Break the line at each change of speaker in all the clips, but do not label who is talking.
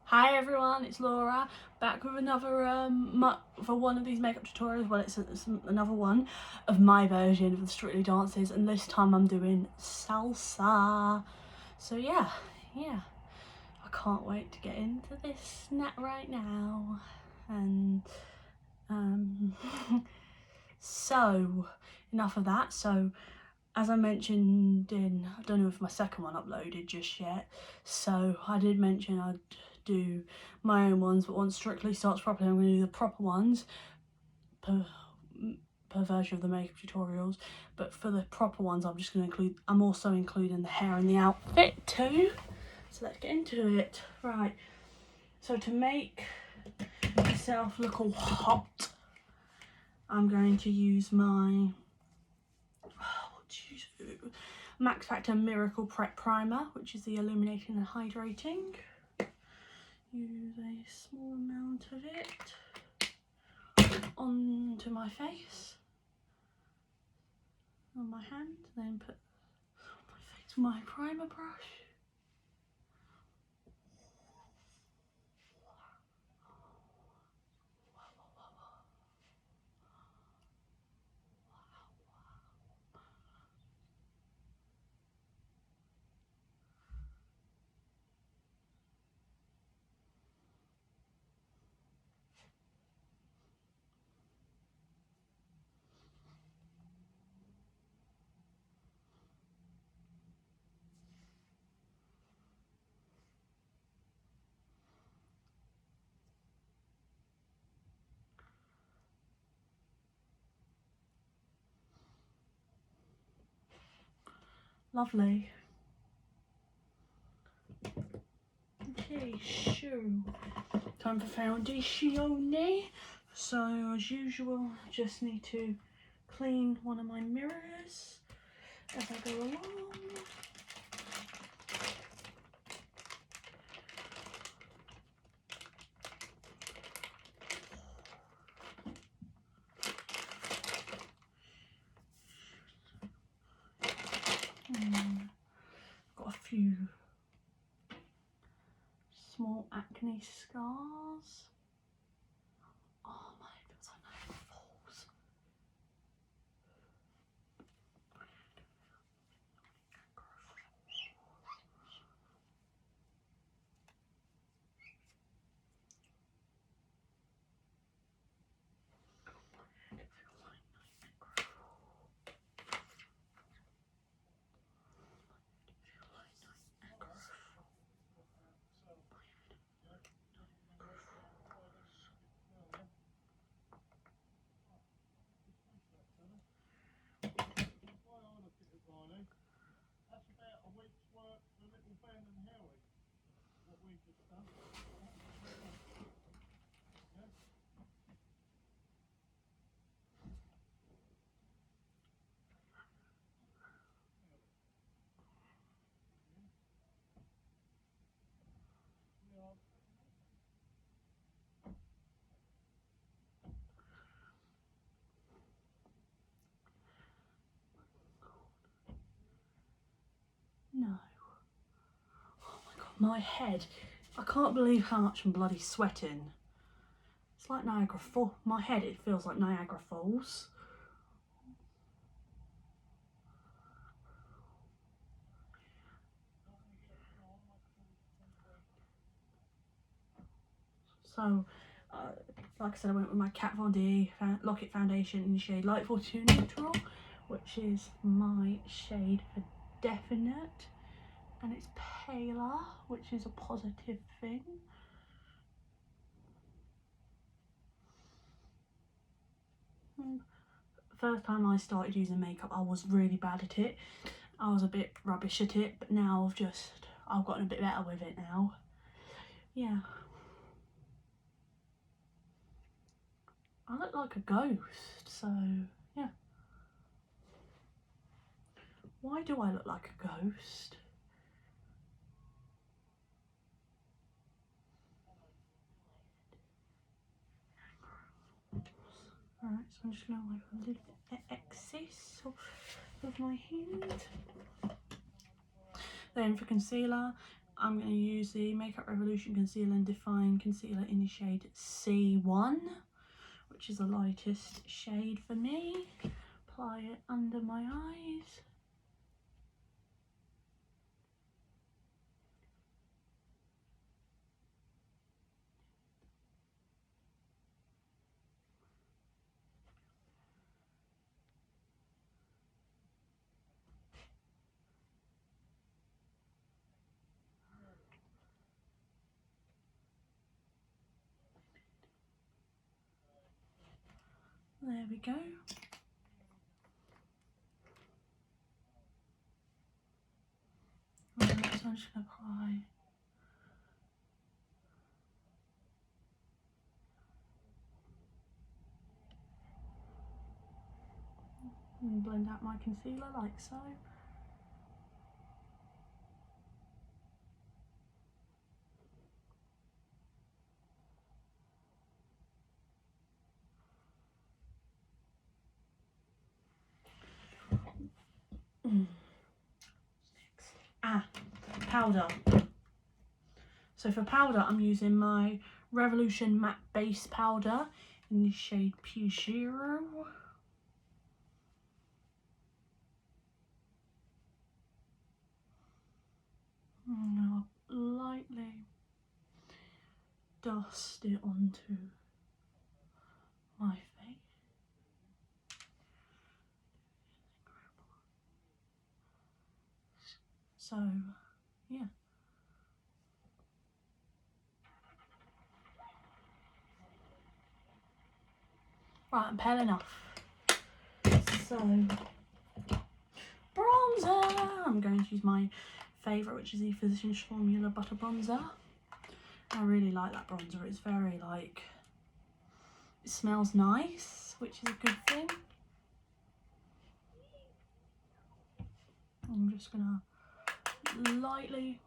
Hi everyone, it's Laura, back with another for one of these makeup tutorials. Well, it's another one of my version of the Strictly dances, and this time I'm doing salsa. So yeah, I can't wait to get into this right now. And so enough of that. So as I mentioned in, I don't know if my second one uploaded just yet, so I did mention I'd do my own ones, but once Strictly starts properly, I'm going to do the proper ones per version of the makeup tutorials. But for the proper ones, I'm also including the hair and the outfit too. So let's get into it. Right, so to make myself look all hot, I'm going to use my Max Factor Miracle Prep Primer, which is the illuminating and hydrating. Use a small amount of it onto my face, on my hand, then put on my face my primer brush. Lovely. Okay, so time for foundation. So as usual, I just need to clean one of my mirrors as I go along. Got a few small acne scars. Oh my, it feels like Niagara Falls. No. Oh my god, my head. I can't believe how much I'm bloody sweating. It's like Niagara Falls. My head, it feels like Niagara Falls. So, like I said, I went with my Kat Von D Lock-It Foundation in the shade Light 42 Neutral, which is my shade for definite. And it's paler, which is a positive thing. First time I started using makeup, I was really bad at it. I was a bit rubbish at it, but now I've gotten a bit better with it now. Yeah. I look like a ghost, so yeah. Why do I look like a ghost? Alright, so I'm just going to wipe a little bit of excess of my hand. Then for concealer, I'm going to use the Makeup Revolution Concealer and Define Concealer in the shade C1, which is the lightest shade for me. Apply it under my eyes. There we go. Right, so I'm just going to apply and blend out my concealer like so. Powder. So for powder, I'm using my Revolution Matte Base Powder in the shade P0. And I'll lightly dust it onto my face. So, yeah. Right, I'm pale enough. So, bronzer! I'm going to use my favourite, which is the Physicians Formula Butter Bronzer. I really like that bronzer. It's very, like, it smells nice, which is a good thing. I'm just gonna lightly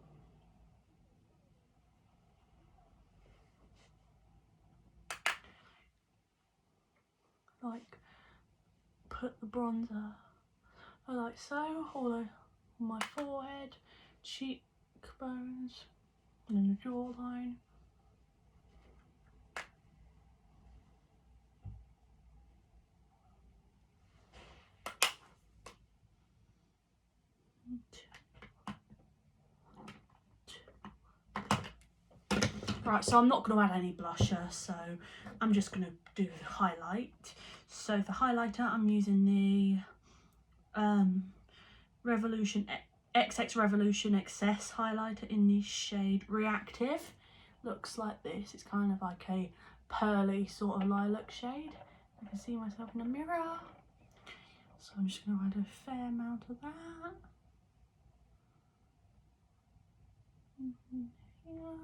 put the bronzer like so all over my forehead, cheekbones, and in the jawline. Right, so I'm not going to add any blusher, so I'm just going to do the highlight. So for highlighter, I'm using the Revolution XX Revolution Excess highlighter in the shade Reactive. Looks like this. It's kind of like a pearly sort of lilac shade. I can see myself in the mirror. So I'm just going to add a fair amount of that. Here.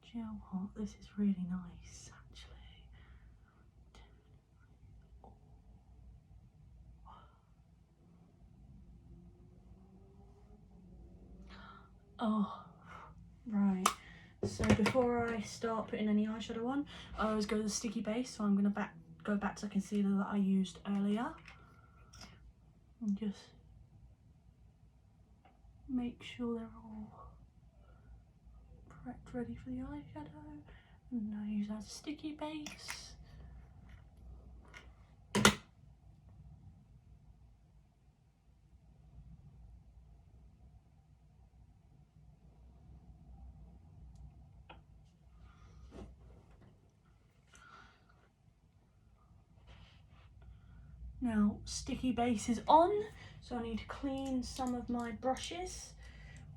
Do you know what? This is really nice, actually. Oh, right. So before I start putting any eyeshadow on, I always go to the sticky base. So I'm going to go back to the concealer that I used earlier. And just make sure they're all prepped, ready for the eyeshadow. And I use that as a sticky base. Now, sticky base is on, so I need to clean some of my brushes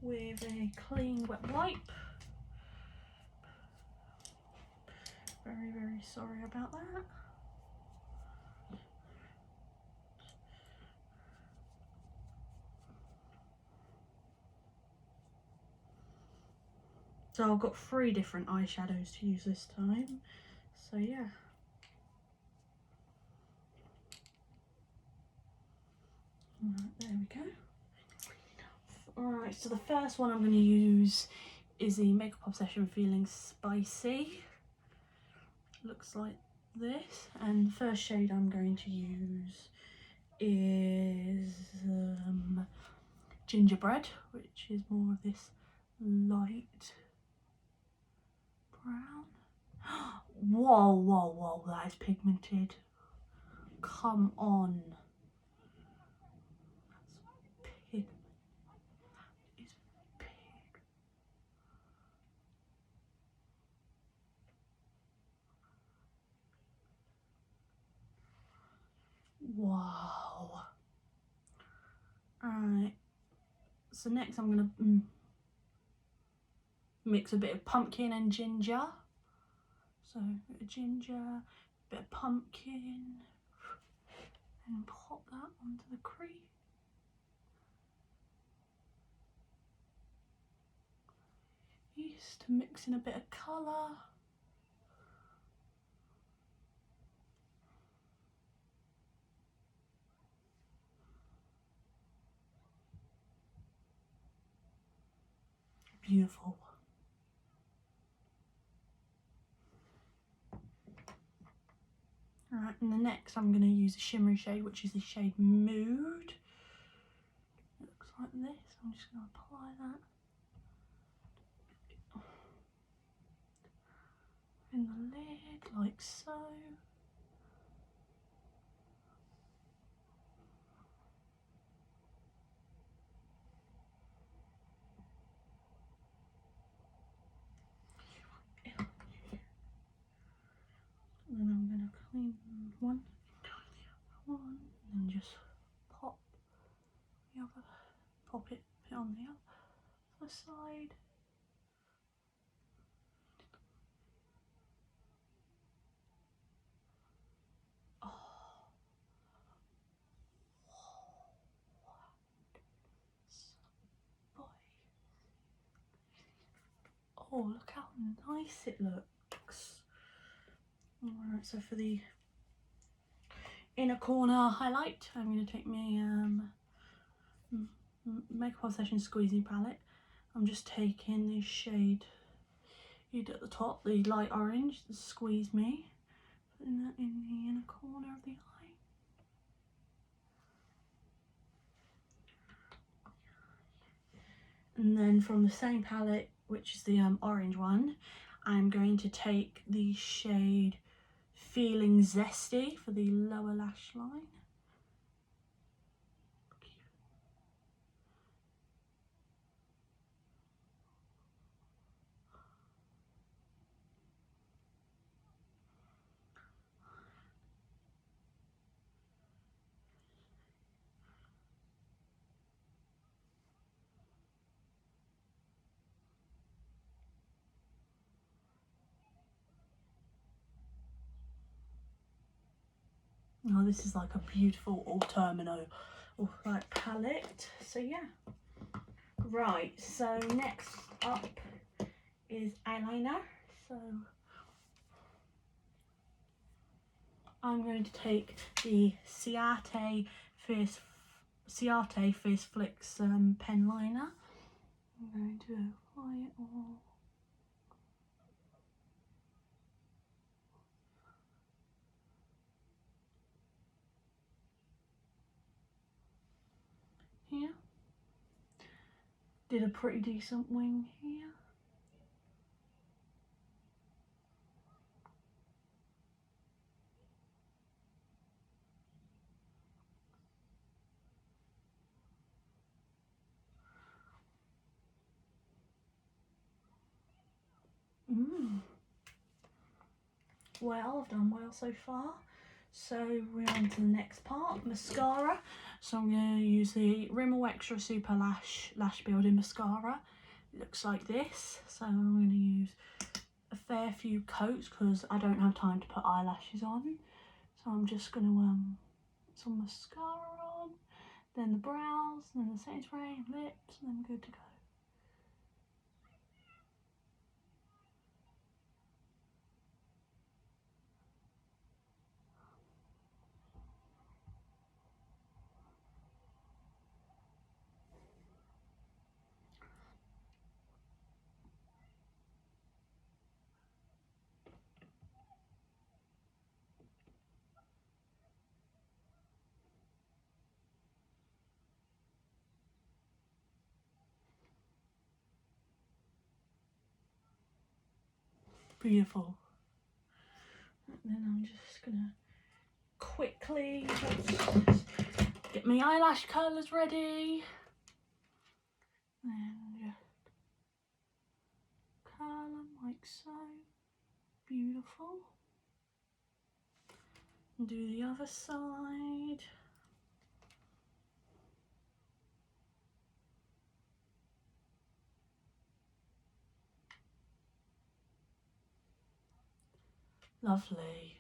with a clean wet wipe. Very, very sorry about that. So I've got 3 different eyeshadows to use this time, so yeah. Right, there we go. Alright, so the first one I'm going to use is the Makeup Obsession Feeling Spicy. Looks like this. And the first shade I'm going to use is gingerbread, which is more of this light brown. Whoa, whoa, whoa, that is pigmented. Come on. That's pig. That is pig. Wow. Alright. So next I'm going to mix a bit of pumpkin and ginger. So a bit of ginger, a bit of pumpkin, and pop that onto the cream. Yeast to mix in a bit of colour. Beautiful. Alright, and the next I'm going to use a shimmery shade, which is the shade Mood. It looks like this. I'm just going to apply that in the lid, like so. And then I'm going to clean one, and just pop the other, pop it on the other side. Oh, look how nice it looks. Alright, so for the inner corner highlight, I'm going to take my Makeup Obsession Squeezy palette. I'm just taking this shade at the top, the light orange, the Squeeze Me, putting that in the inner corner of the eye. And then from the same palette, which is the orange one, I'm going to take the shade Feeling Zesty for the lower lash line. Oh, this is like a beautiful Autumnal like palette. So yeah. Right, so next up is eyeliner. So I'm going to take the Ciate Fierce Flicks pen liner. I'm going to apply it all. Here. Did a pretty decent wing here. Well, I've done well so far. So we're on to the next part, mascara. So I'm going to use the Rimmel Extra Super Lash Building Mascara. It looks like this. So I'm going to use a fair few coats because I don't have time to put eyelashes on. So I'm just going to put some mascara on, then the brows, then the setting spray, lips, and then good to go. Beautiful. And then I'm just gonna quickly get my eyelash colours ready. And just curl them like so. Beautiful. And do the other side. Lovely.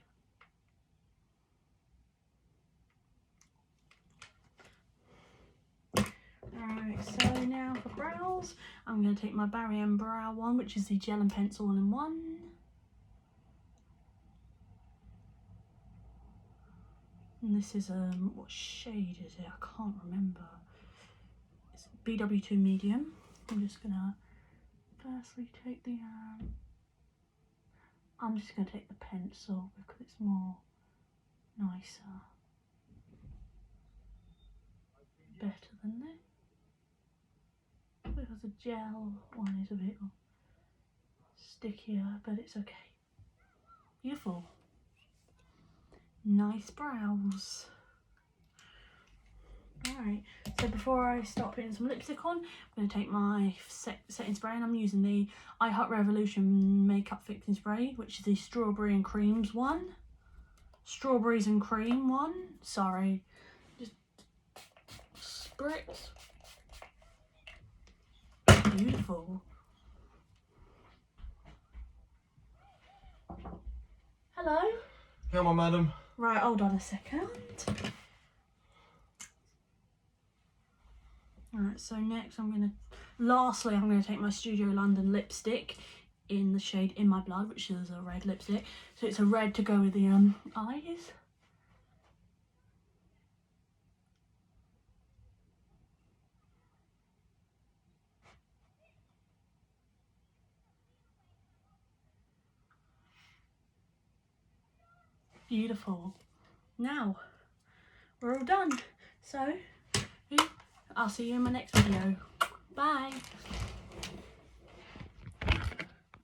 Alright, so now for brows, I'm going to take my Barry M Brow one, which is the gel and pencil all-in-one. And this is, what shade is it? I can't remember. It's BW2 medium. I'm just going to firstly take the, I'm just going to take the pencil because it's more nicer. Better than this. Because the gel one is a bit stickier, but it's okay. Beautiful. Nice brows. Alright, so before I start putting some lipstick on, I'm going to take my setting spray, and I'm using the I Heart Revolution makeup fixing spray, which is the strawberry and creams one. Strawberries and cream one. Sorry. Just spritz. Beautiful. Hello?
Come on, madam.
Right, hold on a second. Alright, so next lastly I'm going to take my Studio London lipstick in the shade In My Blood, which is a red lipstick. So it's a red to go with the eyes. Beautiful. Now, we're all done. So, I'll see you in my next video. Bye.